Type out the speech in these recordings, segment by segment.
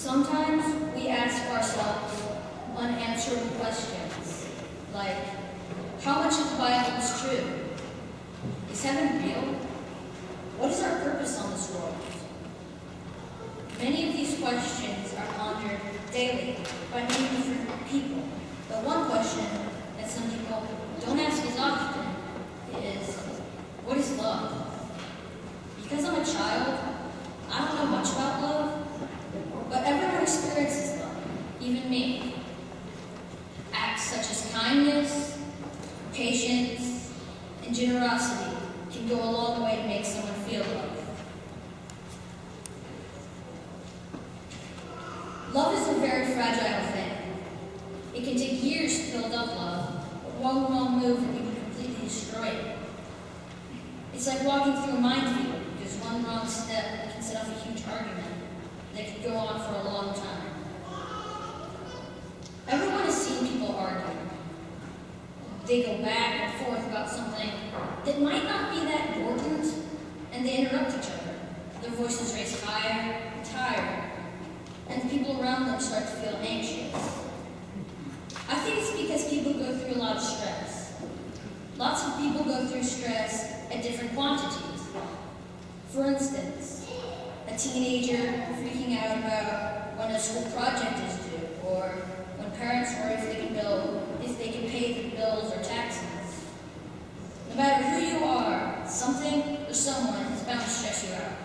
Sometimes we ask ourselves unanswerable questions, like, how much of the Bible is true? Is heaven real? What is our purpose on this world? Many of these questions are pondered daily by many different people, but one question that some people don't ask as often is, what is love? Because I'm a child, I don't know much about love, but everyone experiences love, even me. Acts such as kindness, patience, and generosity can go a long way to make someone feel love. Love is a very fragile thing. It can take years to build up love, but one wrong move and you can completely destroy it. It's like walking through a minefield, because one wrong step can set off a huge argument that could go on for a long time. Everyone has seen people argue. They go back and forth about something that might not be that important, and they interrupt each other. Their voices raise higher and higher, and the people around them start to feel anxious. I think it's because people go through a lot of stress. Lots of people go through stress at different quantities. For instance, a teenager freaking out about when a school project is due, or when parents worry if they can pay the bills or taxes. No matter who you are, something or someone is bound to stress you out.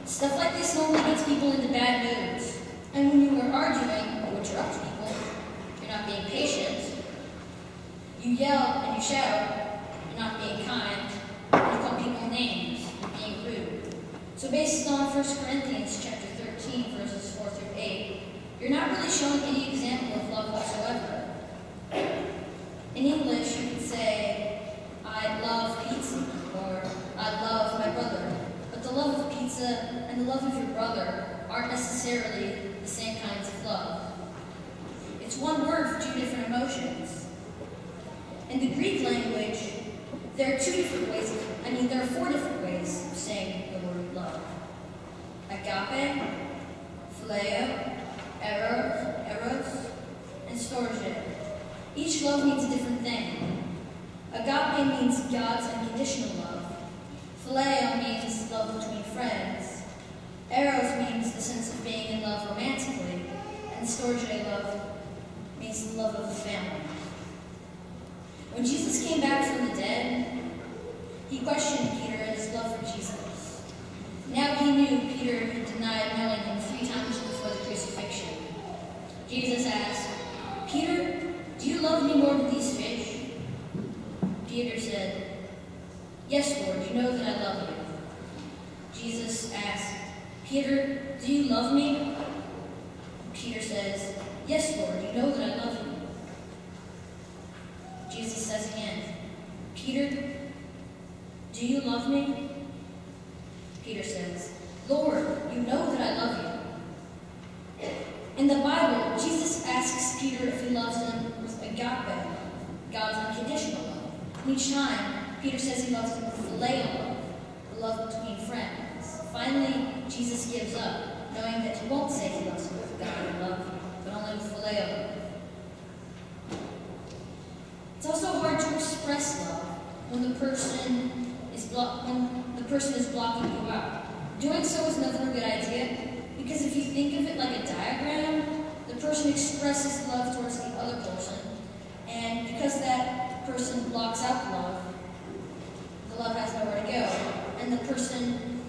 Stuff like this normally gets people into bad moods. And when you are arguing or interrupt people, you're not being patient. You yell and you shout, you're not being kind. You call people names, you're being rude. So based on 1 Corinthians chapter 13, verses 4 through 8, you're not really showing any example of love whatsoever. In English, you could say, I love pizza, or I love my brother. But the love of pizza and the love of your brother aren't necessarily the same kinds of love. It's one word for two different emotions. In the Greek language, there are four different ways of saying the word love. Agape, phileo, eros, and storge. Each love means a different thing. Agape means God's unconditional love. Phileo means love between friends. Eros means the sense of being in love romantically. And storge love means the love of the family. When Jesus came back from the dead, he questioned Peter and his love for Jesus. Now he knew Peter had denied knowing him 3 times before the crucifixion. Jesus asked, Peter, do you love me more than these fish? Peter said, Yes, Lord, you know that I love you. Jesus asked, Peter, do you love me? Peter says, Yes, Lord, you know that I love you. Jesus says again, Peter, do you love me? Peter says, Lord, you know that I love you. In the Bible, Jesus asks Peter if he loves him with agape, God's unconditional love. And each time, Peter says he loves him with phileo love, the love between friends. Finally, Jesus gives up, knowing that he won't say he loves him with agape love, but only with phileo love. It's also hard to express love when the person is blocking you out. Doing so is never a good idea, because if you think of it like a diagram, the person expresses love towards the other person, and because that person blocks out love, the love has nowhere to go, and the person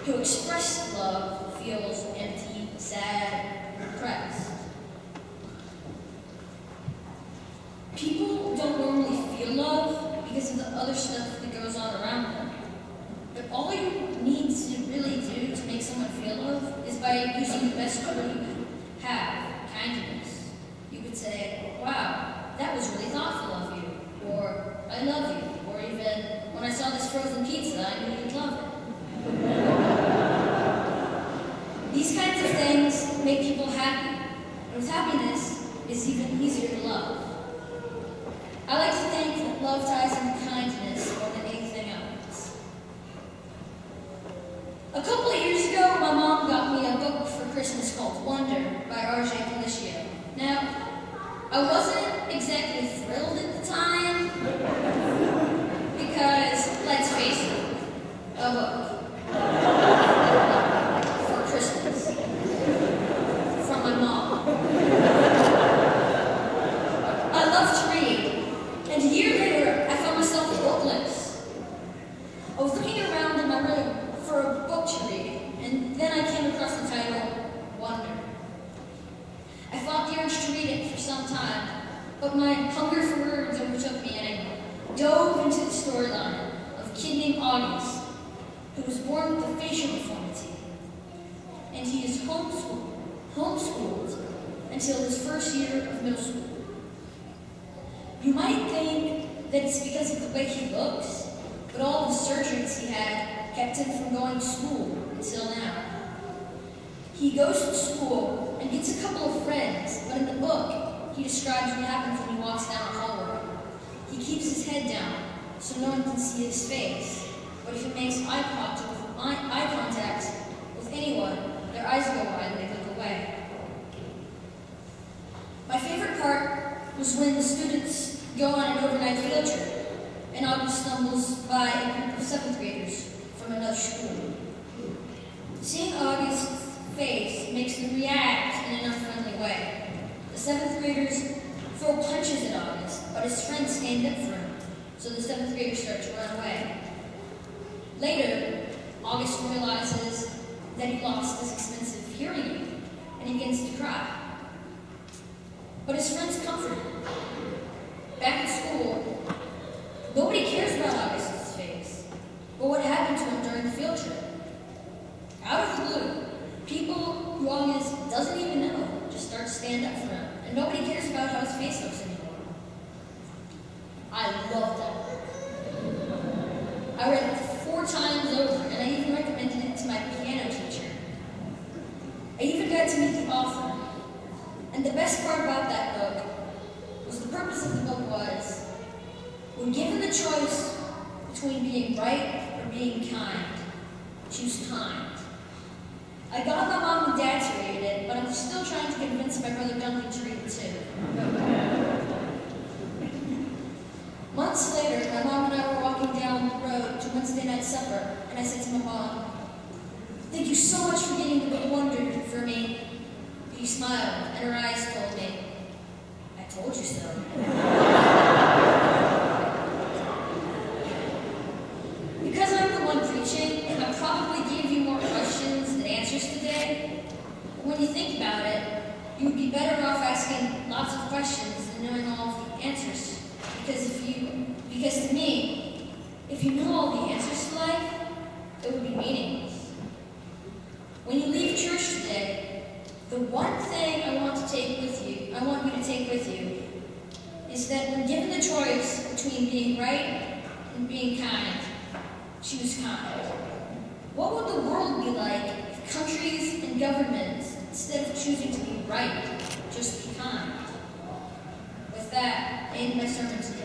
who expressed love feels empty, sad, depressed. People don't normally feel love because of the other stuff that goes on around them. But all you need to really do to make someone feel love is by using the best tool you have, kindness. You could say, wow, that was really thoughtful of you, or I love you, or even, when I saw this frozen pizza, I knew you'd love it. These kinds of things make people happy, and with happiness, it's even easier to love. I like to think that love ties into kindness more than anything else. A couple of years ago, my mom got me a book for Christmas. Wonder by R.J. Felicio. Now, I wasn't exactly thrilled at the time, because, let's face it, a book for Christmas from my mom. I love to read, and a year later, I found myself bookless. I was looking around in my room for a book to read, and then I came across the title, Wonder. I fought the urge to read it for some time, but my hunger for words overtook me, and I dove into the storyline of a kid named August, who was born with a facial deformity, and he is homeschooled until his first year of middle school. You might think that it's because of the way he looks, but all the surgeries he had kept him from going to school until now. He goes to school and gets a couple of friends, but in the book, he describes what happens when he walks down a hallway. He keeps his head down so no one can see his face, but if he makes eye contact with anyone, their eyes go wide and they look away. My favorite part was when the students go on an overnight field trip, and August stumbles by a group of 7th graders from another school. Seeing August's face makes them react in an unfriendly way. The 7th graders throw punches at August, but his friends stand up for him, so the 7th graders start to run away. Later, August realizes that he lost his expensive hearing aid, and he begins to cry. But his friends comfort him. Back at school, nobody cares about August's face, but what happened to him during the field trip. Out of the blue, people who August doesn't even know just start to stand up for him, and nobody cares about how his face looks anymore. I love that book. I read it 4 times over, and I even recommended it to my piano teacher. I even got to meet the author. And the best part about that book was the purpose of the book was, when given the choice between being right or being kind, choose kind. I got my mom and dad to read it, but I'm still trying to convince my brother Duncan to read it too. Months later, my mom and I were walking down the road to Wednesday night supper, and I said to my mom, "Thank you so much for getting the book Wonder for me." She smiled, and her eyes told me, "I told you so." Because I'm the one preaching, I probably gave you more questions than answers today. But when you think about it, you would be better off asking lots of questions than knowing all of the answers. Because to me, if you knew all the answers to life, it would be meaningless. When you leave church today, the one thing I want you to take with you, is that when given the choice between being right and being kind, choose kind. What would the world be like if countries and governments, instead of choosing to be right, just be kind? With that, I end my sermon today.